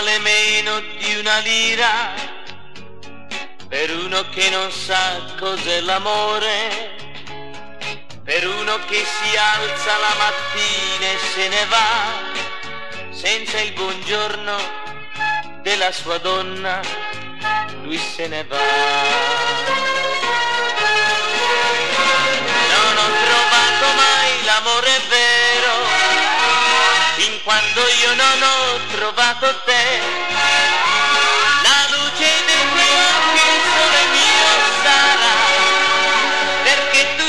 vale meno di una lira per uno che non sa cos'è l'amore, per uno che si alza la mattina e se ne va senza il buongiorno della sua donna, lui se ne va. Non ho trovato mai l'amore vero fin quando io non ho trovato te. La luce dei tuoi occhi il sole mio sarà, perché tu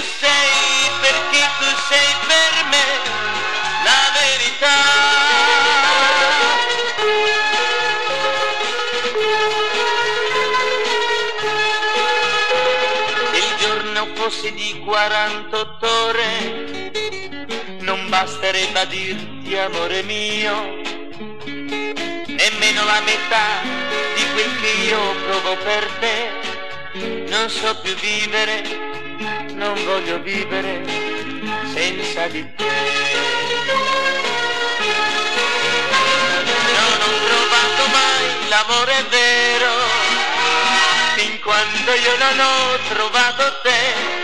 sei per me la verità. Se il giorno fosse di 48 ore non basterebbe a dirti amore mio, nemmeno la metà di quel che io provo per te. Non so più vivere, non voglio vivere senza di te. Non ho trovato mai l'amore vero fin quando io non ho trovato te.